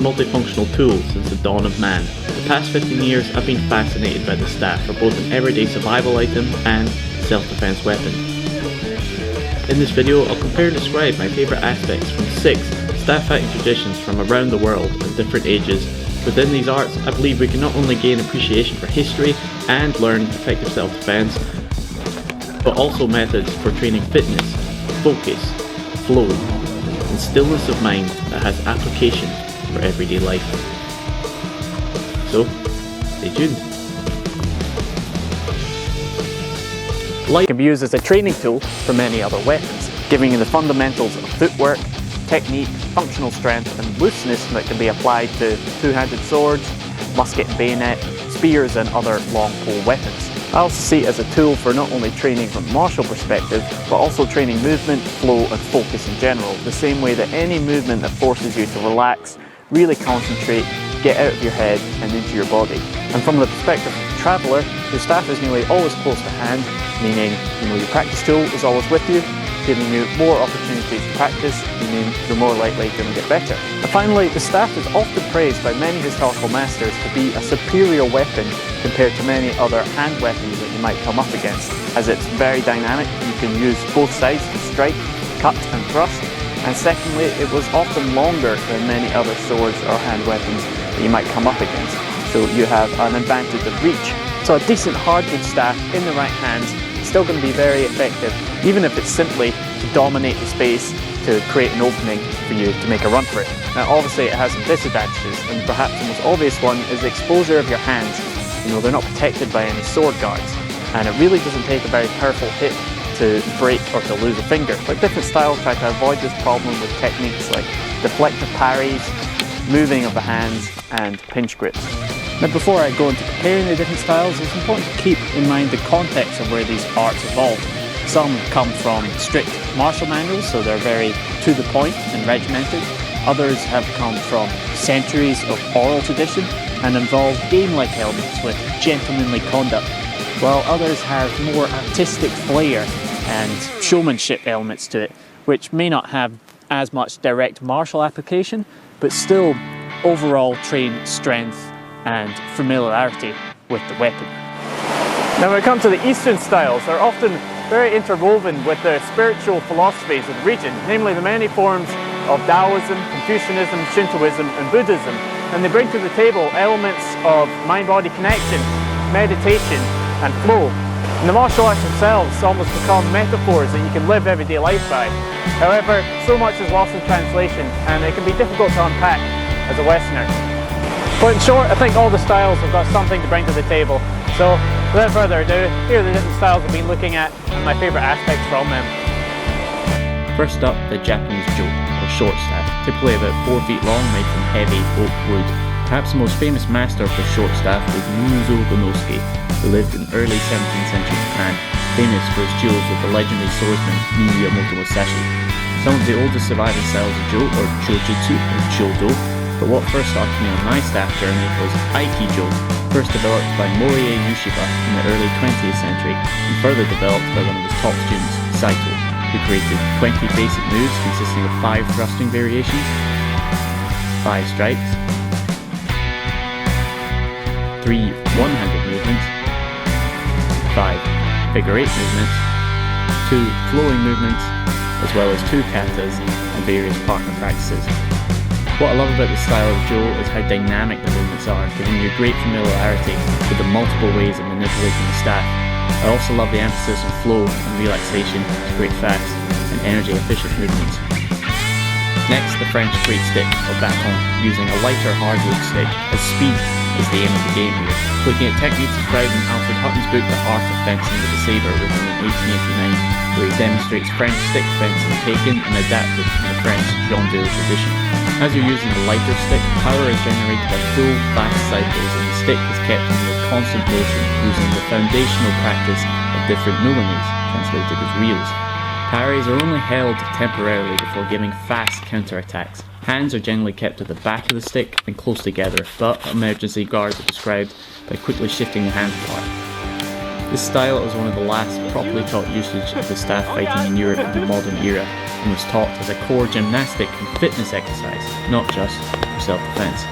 multifunctional tool since the dawn of man. The past 15 years I've been fascinated by the staff for both an everyday survival item and self-defense weapon. In this video I'll compare and describe my favourite aspects from 6 staff fighting traditions from around the world at different ages. Within these arts I believe we can not only gain appreciation for history and learn effective self-defense, but also methods for training fitness, focus, flow, and stillness of mind that has application for everyday life. So, stay tuned. Light can be used as a training tool for many other weapons, giving you the fundamentals of footwork, technique, functional strength and looseness that can be applied to two-handed swords, musket and bayonet, spears and other long pole weapons. I also see it as a tool for not only training from a martial perspective, but also training movement, flow and focus in general, the same way that any movement that forces you to relax, really concentrate, get out of your head and into your body. And from the perspective of the traveller, your staff is nearly always close to hand, meaning your practice tool is always with you, giving you more opportunities to practice, meaning you're more likely going to get better. And finally, the staff is often praised by many historical masters to be a superior weapon compared to many other hand weapons that you might come up against, as it's very dynamic. You can use both sides to strike, cut and thrust. And secondly, it was often longer than many other swords or hand weapons that you might come up against. So you have an advantage of reach. So a decent hardwood staff in the right hands is still going to be very effective, even if it's simply to dominate the space, to create an opening for you to make a run for it. Now obviously it has some disadvantages, and perhaps the most obvious one is the exposure of your hands. They're not protected by any sword guards, and it really doesn't take a very powerful hit to break or to lose a finger. But different styles try to avoid this problem with techniques like deflective parries, moving of the hands and pinch grips. Now before I go into comparing the different styles, it's important to keep in mind the context of where these arts evolved. Some come from strict martial manuals, so they're very to the point and regimented. Others have come from centuries of oral tradition and involve game-like elements with gentlemanly conduct, while others have more artistic flair and showmanship elements to it, which may not have as much direct martial application, but still overall train strength and familiarity with the weapon. Now when it comes to the Eastern styles, they're often very interwoven with the spiritual philosophies of the region, namely the many forms of Taoism, Confucianism, Shintoism and Buddhism, and they bring to the table elements of mind-body connection, meditation and flow. And the martial arts themselves almost become metaphors that you can live everyday life by. However, so much is lost in translation and it can be difficult to unpack as a Westerner. But in short, I think all the styles have got something to bring to the table. So without further ado, here are the different styles we've been looking at and my favourite aspects from them. First up, the Japanese jo, or short staff, typically about 4 feet long, made from heavy oak wood. Perhaps the most famous master of the short staff was Muzo Gonosuke, who lived in early 17th century Japan, famous for his duels with the legendary swordsman Miyamoto Musashi. Some of the oldest surviving styles of jo are Jojutsu or Jodo, but what first started me on my staff journey was Aikijo, first developed by Morie Yushiba in the early 20th century and further developed by one of his top students, Saito, who created 20 basic moves consisting of 5 thrusting variations, 5 strikes, 3 one-handed movements, 5 figure 8 movements, 2 flowing movements, as well as 2 katas and various partner practices. What I love about the style of jo is how dynamic the movements are, giving you great familiarity with the multiple ways of manipulating the staff. I also love the emphasis on flow and relaxation to create fast and energy efficient movements. Next, the French straight stick or baton, using a lighter hardwood stick, as speed is the aim of the game here. Looking at techniques described in Alfred Hutton's book The Art of Fencing with the Sabre, written in 1889, where he demonstrates French stick fencing taken and adapted from the French Gendale tradition. As you're using the lighter stick, power is generated by full, fast cycles and the stick is kept under constant motion using the foundational practice of different nullimies, translated as reels. Parries are only held temporarily before giving fast counterattacks. Hands are generally kept at the back of the stick and close together, but emergency guards are described by quickly shifting the hands apart. This style is one of the last properly taught usage of the staff fighting in Europe in the modern era, and was taught as a core gymnastic and fitness exercise, not just for self-defense.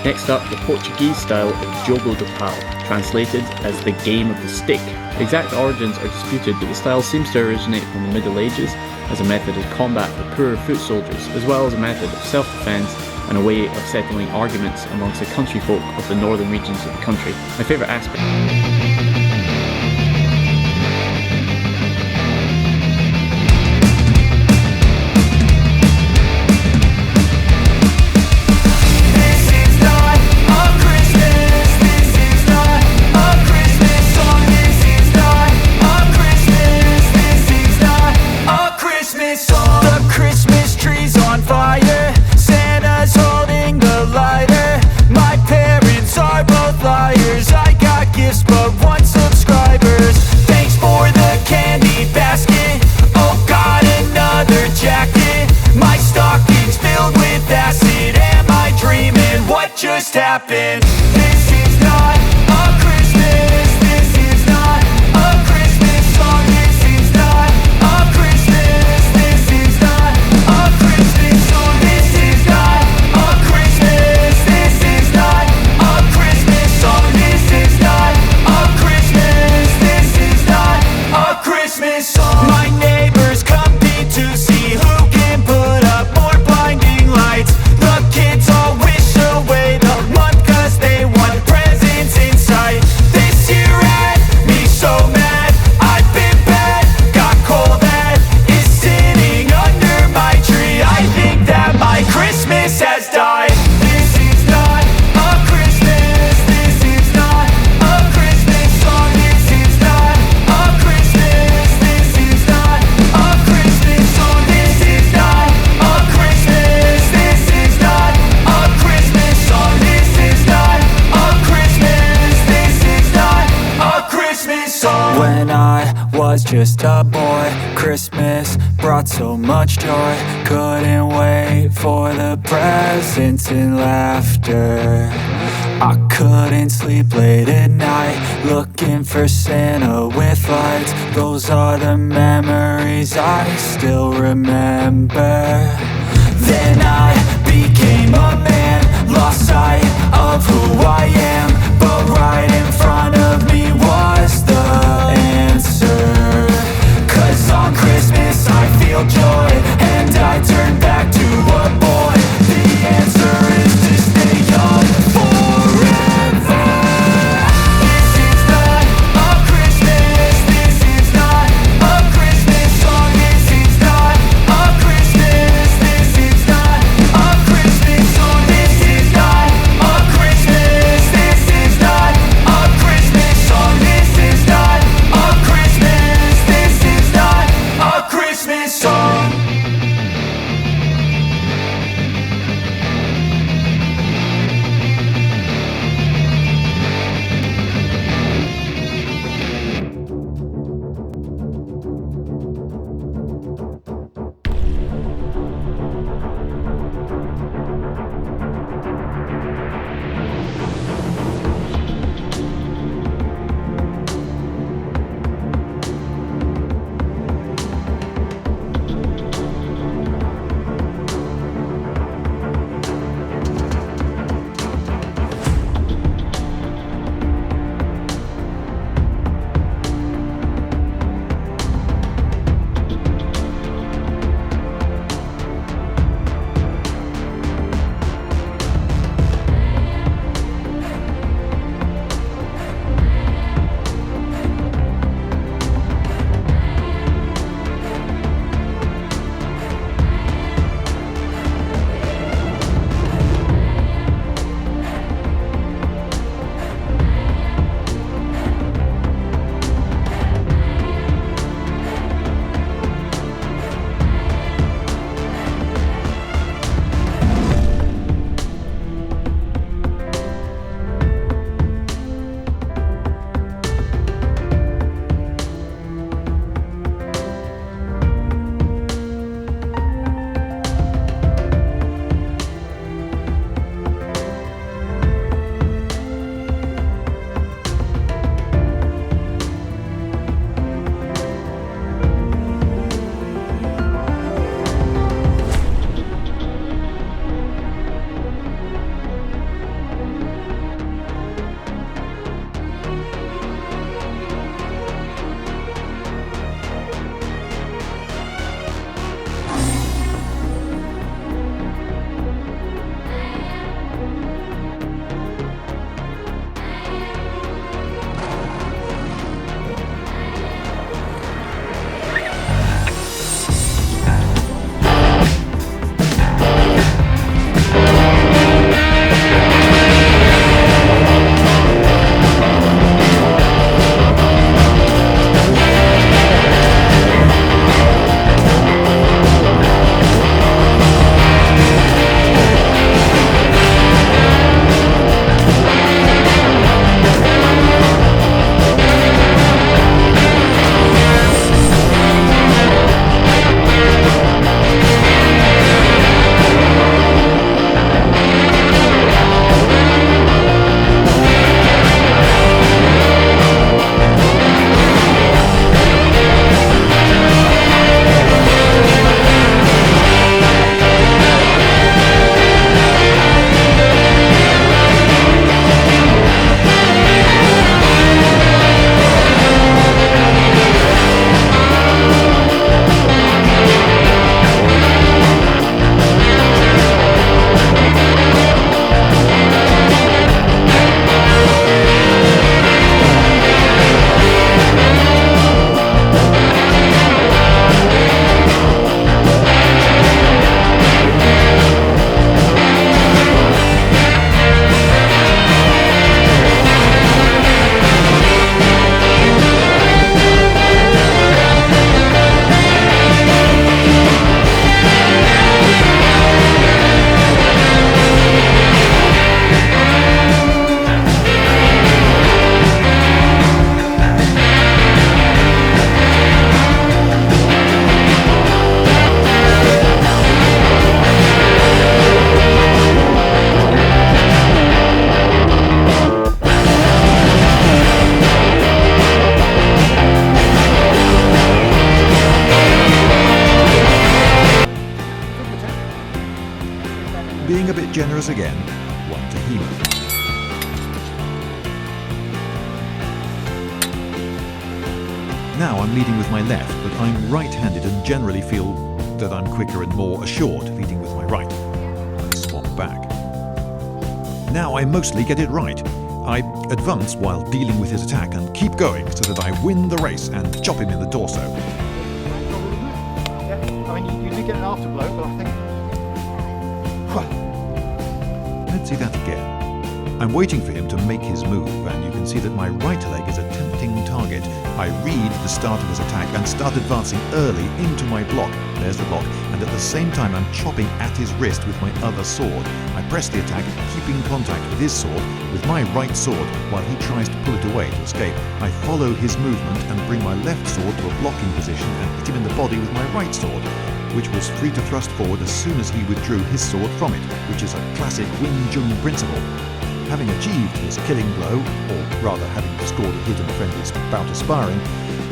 Next up, the Portuguese style of jogo do pau, translated as the game of the stick. The exact origins are disputed, but the style seems to originate from the Middle Ages as a method of combat for poorer foot soldiers, as well as a method of self-defense and a way of settling arguments amongst the country folk of the northern regions of the country. My favourite aspect. Just happened. This is not a Christmas. This is not a Christmas song. This is not a Christmas. This is not a Christmas song. This is not a Christmas. This is not a Christmas song. This is not a Christmas. This is not a Christmas song. My neighbors compete to see who can put up more blinding lights. The kids all wish away the month 'cause they want presents in sight. This year had me so mad, I've been bad, got coal that is sitting under my tree. I think that my Christmas has died. This is not a Christmas. This is not a Christmas song. This is not a Christmas. This is not a Christmas song. This is not a Christmas. This is not a Christmas song. This is not a Christmas. This is not a Christmas song. When I was just a boy, Christmas brought so much joy. Couldn't wait for the presents and laughter. I couldn't sleep late at night, looking for Santa with lights. Those are the memories I still remember. Then I became a man, lost sight of who I am, but right in front of me was the answer. 'Cause on Christmas I feel joy, and I turn back to a boy. The answer is to stay young forever. This is not a Christmas. This is not a Christmas song. This is not a Christmas. This is not a Christmas song. This is not a Christmas. This is not a being a bit generous again, 1 to Hema. Now I'm leading with my left, but I'm right-handed and generally feel that I'm quicker and more assured leading with my right. I swap back. Now I mostly get it right. I advance while dealing with his attack and keep going so that I win the race and chop him in the torso. Yeah, I mean, you did get an afterblow, but I think... Let's see that again. I'm waiting for him to make his move, and you can see that my right leg is a tempting target. I read the start of his attack and start advancing early into my block. There's the block, and at the same time I'm chopping at his wrist with my other sword. I press the attack, keeping contact with his sword with my right sword while he tries to pull it away to escape. I follow his movement and bring my left sword to a blocking position and hit him in the body with my right sword, which was free to thrust forward as soon as he withdrew his sword from it, which is a classic Wing Chun principle. Having achieved his killing blow, or rather having scored a hit in a friendly bout of sparring,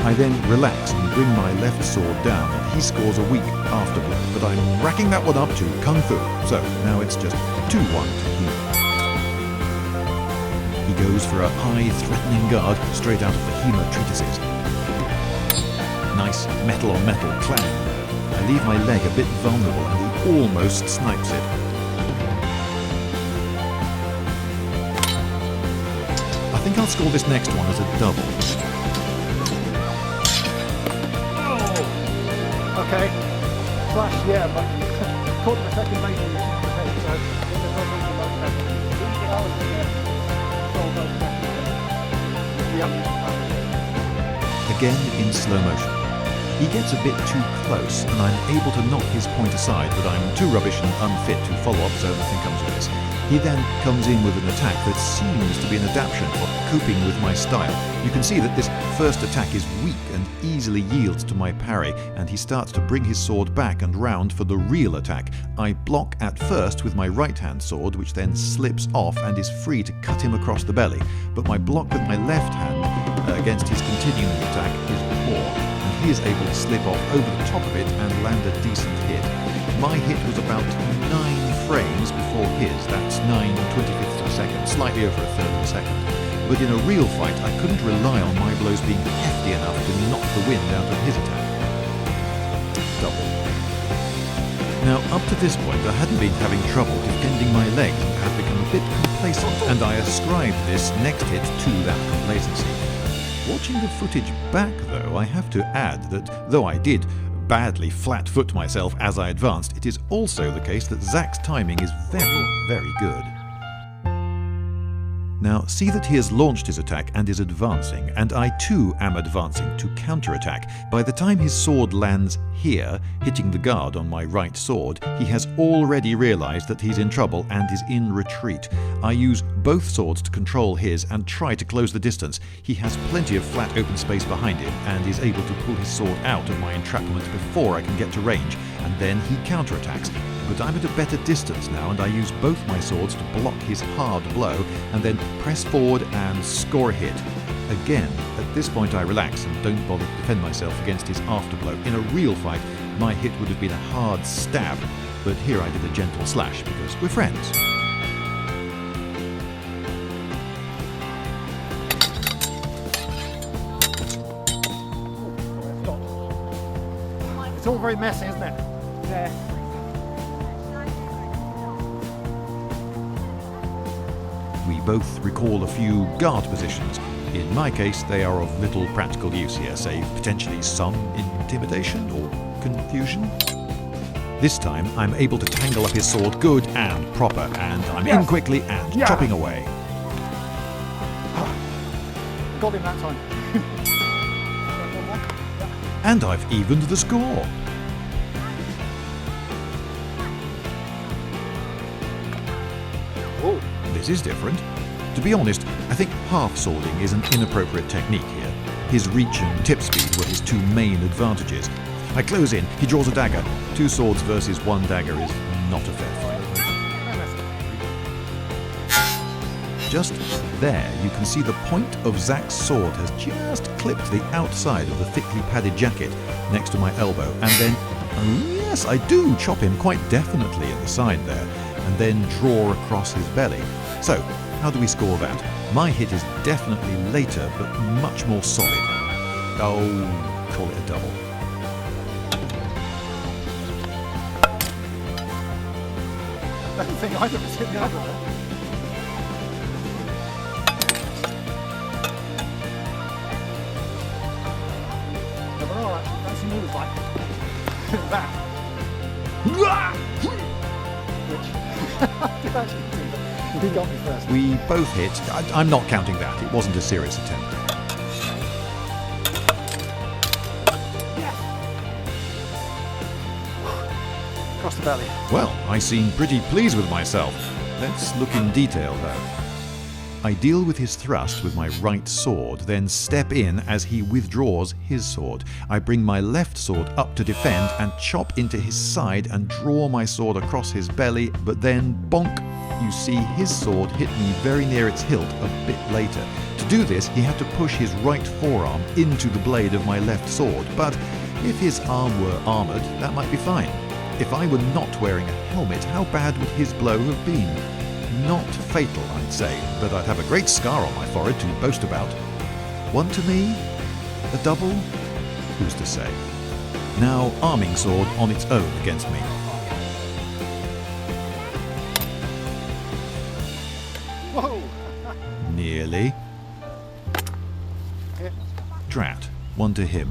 I then relax and bring my left sword down, and he scores a weak afterblow, but I'm racking that one up to Kung Fu, so now it's just 2-1 to Hema. He goes for a high threatening guard straight out of the Hema treatises. Nice metal-on-metal clang. I leave my leg a bit vulnerable and he almost snipes it. I think I'll score this next one as a double. Oh! Okay. Flash, yeah, but caught the second base in the head, so there's no reason about that. Again in slow motion. He gets a bit too close and I'm able to knock his point aside, but I'm too rubbish and unfit to follow up, so nothing comes of this. He then comes in with an attack that seems to be an adaptation of coping with my style. You can see that this first attack is weak and easily yields to my parry, and he starts to bring his sword back and round for the real attack. I block at first with my right-hand sword, which then slips off and is free to cut him across the belly, but my block with my left hand against his continuing attack is poor, and he is able to slip off over the top of it and land a decent hit. My hit was about 9 frames before his, that's 9/25 of a second, slightly over a third of a second. But in a real fight, I couldn't rely on my blows being hefty enough to knock the wind out of his attack. Double. Now, up to this point, I hadn't been having trouble defending my legs and had become a bit complacent, and I ascribed this next hit to that complacency. Watching the footage back, though, I have to add that, though I did badly flat-foot myself as I advanced, it is also the case that Zach's timing is very, very good. Now, see that he has launched his attack and is advancing, and I too am advancing to counterattack. By the time his sword lands here, hitting the guard on my right sword, he has already realized that he's in trouble and is in retreat. I use both swords to control his and try to close the distance. He has plenty of flat open space behind him and is able to pull his sword out of my entrapment before I can get to range, and then he counterattacks. But I'm at a better distance now, and I use both my swords to block his hard blow and then press forward and score a hit. Again, at this point I relax and don't bother to defend myself against his afterblow. In a real fight, my hit would have been a hard stab, but here I did a gentle slash because we're friends. It's all very messy, isn't it? Yeah. We both recall a few guard positions. In my case, they are of little practical use here, save potentially some intimidation or confusion. This time, I'm able to tangle up his sword good and proper, and I'm in quickly and chopping away. Got him that time. And I've evened the score. Whoa. This is different. To be honest, I think half-swording is an inappropriate technique here. His reach and tip speed were his two main advantages. I close in, he draws a dagger. 2 swords versus 1 dagger is not a fair fight. Just there, you can see the point of Zach's sword has just clipped the outside of the thickly padded jacket next to my elbow, and then, oh yes, I do chop him quite definitely in the side there. and then draw across his belly. So, how do we score that? My hit is definitely later, but much more solid. Oh, call it a double. I don't think either of us hit the other there. There are actually fancy moves like that. Which did actually do, but he got me first. We both hit. I'm not counting that. It wasn't a serious attempt. Across the belly. Well, I seem pretty pleased with myself. Let's look in detail, though. I deal with his thrust with my right sword, then step in as he withdraws his sword. I bring my left sword up to defend and chop into his side and draw my sword across his belly, but then bonk! You see his sword hit me very near its hilt a bit later. To do this, he had to push his right forearm into the blade of my left sword, but if his arm were armoured, that might be fine. If I were not wearing a helmet, how bad would his blow have been? Not fatal, I'd say, but I'd have a great scar on my forehead to boast about. One to me? A double? Who's to say? Now, arming sword on its own against me. Whoa! Nearly. Hit. Drat. One to him.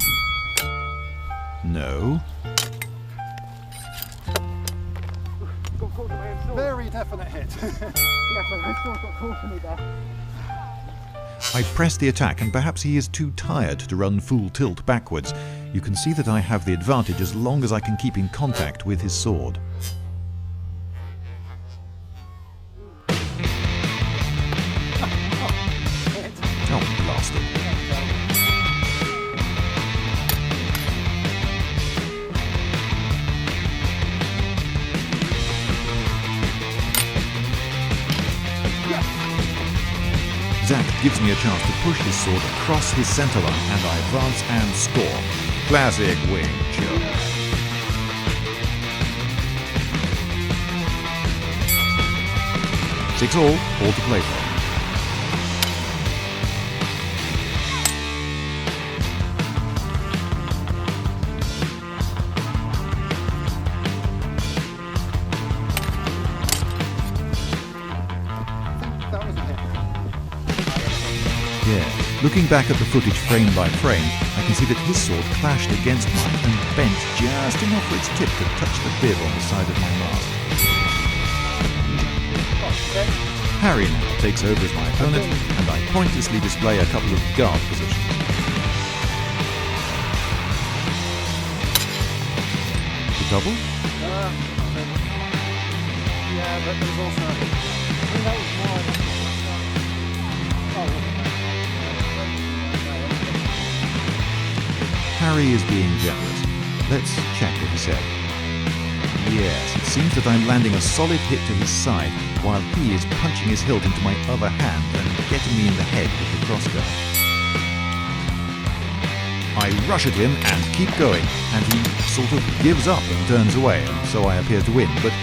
No. Very definite hit. I press the attack, and perhaps he is too tired to run full tilt backwards. You can see that I have the advantage as long as I can keep in contact with his sword. Oh, blasted. Zach gives me a chance to push his sword across his centre line, and I advance and score. Classic wing chun. 6-all to play for. That was a hit. Yeah. Looking back at the footage frame by frame, I can see that his sword clashed against mine and bent just enough for its tip to touch the bib on the side of my mask. Harry now takes over as my opponent, and I pointlessly display a couple of guard positions. The double? Yeah, but there's also... I think that was more... Harry is being generous. Let's check what he said. Yes, it seems that I'm landing a solid hit to his side while he is punching his hilt into my other hand and getting me in the head with the crossguard. I rush at him and keep going, and he sort of gives up and turns away, and so I appear to win. But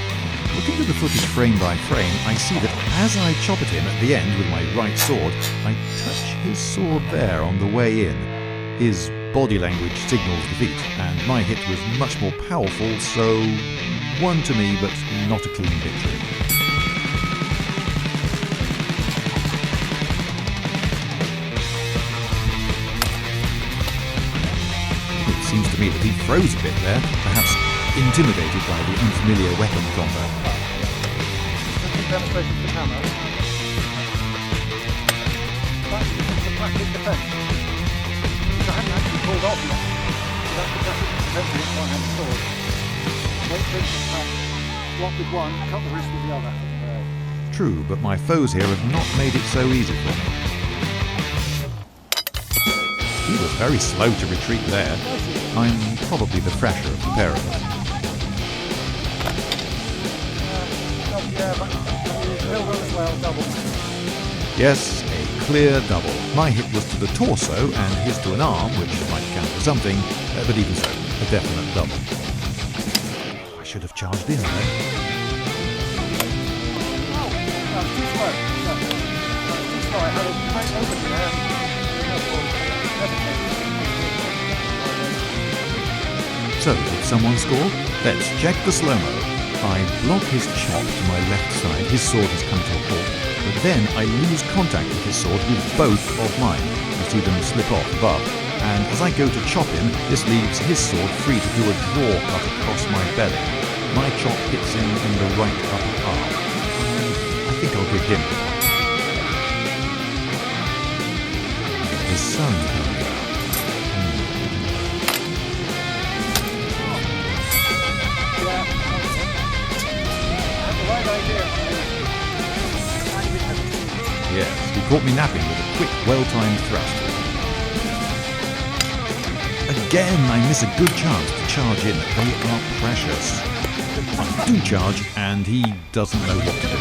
looking at the footage frame by frame, I see that as I chop at him at the end with my right sword, I touch his sword there on the way in. His body language signals defeat, and my hit was much more powerful, so one to me, but not a clean victory. It seems to me that he froze a bit there, perhaps intimidated by the unfamiliar weapon combo. Demonstration for the camera. That's the classic defence. I haven't actually pulled off yet. So that's the classic defence against one-handed sword. Wait for it to block with one, cut the wrist with the other. True, but my foes here have not made it so easy for me. He was very slow to retreat there. I'm probably the fresher of the pair of us. Yeah, but Bill will as well, double. Yes, a clear double. My hit was to the torso and his to an arm, which might count for something, but even so, a definite double. I should have charged in there. it's too slow. No, it's too slow. I had a great opening there. So, did someone score? Let's check the slow-mo. I block his chop to my left side, his sword has come to a halt, but then I lose contact with his sword with both of mine. You see them slip off above, and as I go to chop him, this leaves his sword free to do a draw cut across my belly. My chop hits him in the right upper arm. I think I'll give him the point. The sun comes out. Yes, he caught me napping with a quick, well-timed thrust. Again, I miss a good chance to charge in. They are precious. I do charge, and he doesn't know what to do.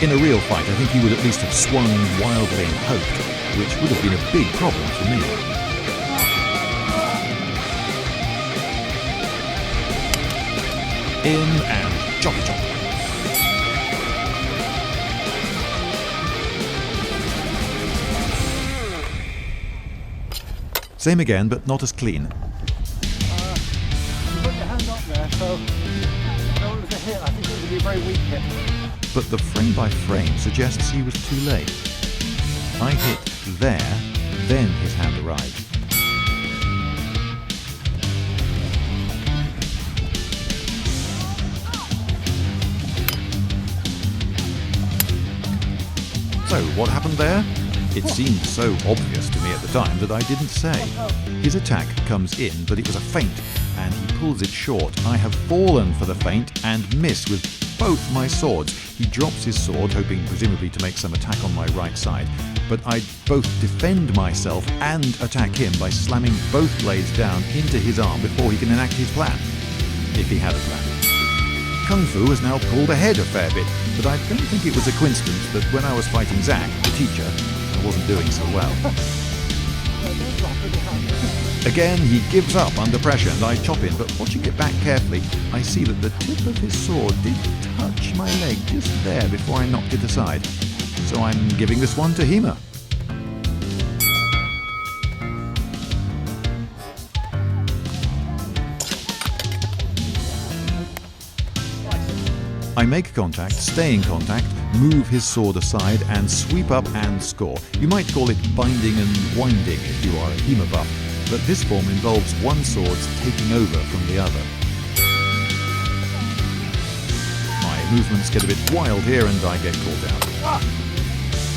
In a real fight, I think he would at least have swung wildly and hoped, which would have been a big problem for me. In and choppy chop. Same again, but not as clean. You put your hand up there, so no, it was a hit. I think it would be a very weak hit. But the frame by frame suggests he was too late. I hit there, then his hand arrived. So, what happened there? It seemed so obvious to me at the time that I didn't say. His attack comes in, but it was a feint, and he pulls it short. I have fallen for the feint and miss with both my swords. He drops his sword, hoping presumably to make some attack on my right side, but I both defend myself and attack him by slamming both blades down into his arm before he can enact his plan, if he had a plan. Kung Fu has now pulled ahead a fair bit, but I don't think it was a coincidence that when I was fighting Zach, the teacher, I wasn't doing so well. Again, he gives up under pressure and I chop in, but watching it back carefully, I see that the tip of his sword did touch my leg just there before I knocked it aside. So I'm giving this one to Hema. I make contact, stay in contact, move his sword aside and sweep up and score. You might call it binding and winding if you are a Hema buff, but this form involves one sword's taking over from the other. My movements get a bit wild here and I get caught out.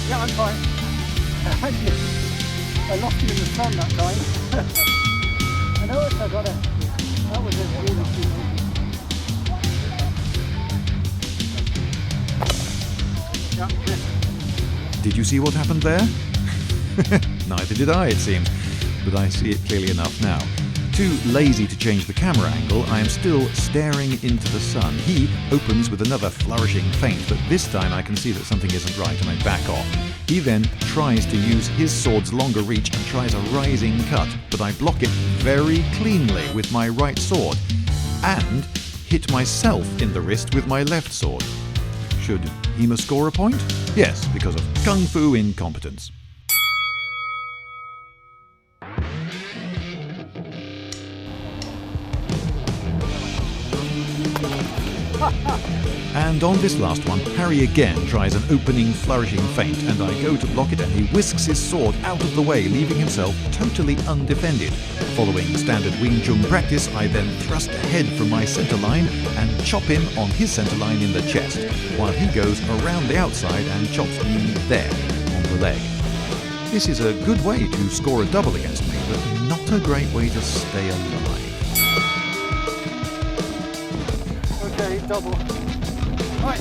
Yeah, I'm fine. I lost you in the sun that time. I know it, I got it. That was a really good. Did you see what happened there? Neither did I, it seems, but I see it clearly enough now. Too lazy to change the camera angle, I am still staring into the sun. He opens with another flourishing feint, but this time I can see that something isn't right and I back off. He then tries to use his sword's longer reach and tries a rising cut, but I block it very cleanly with my right sword and hit myself in the wrist with my left sword. Should Hema score a point? Yes, because of Kung Fu incompetence. And on this last one, Harry again tries an opening flourishing feint, and I go to block it and he whisks his sword out of the way, leaving himself totally undefended. Following the standard Wing Chun practice, I then thrust ahead from my center line and chop him on his center line in the chest, while he goes around the outside and chops me there, on the leg. This is a good way to score a double against me, but not a great way to stay alive. Okay, double. Right.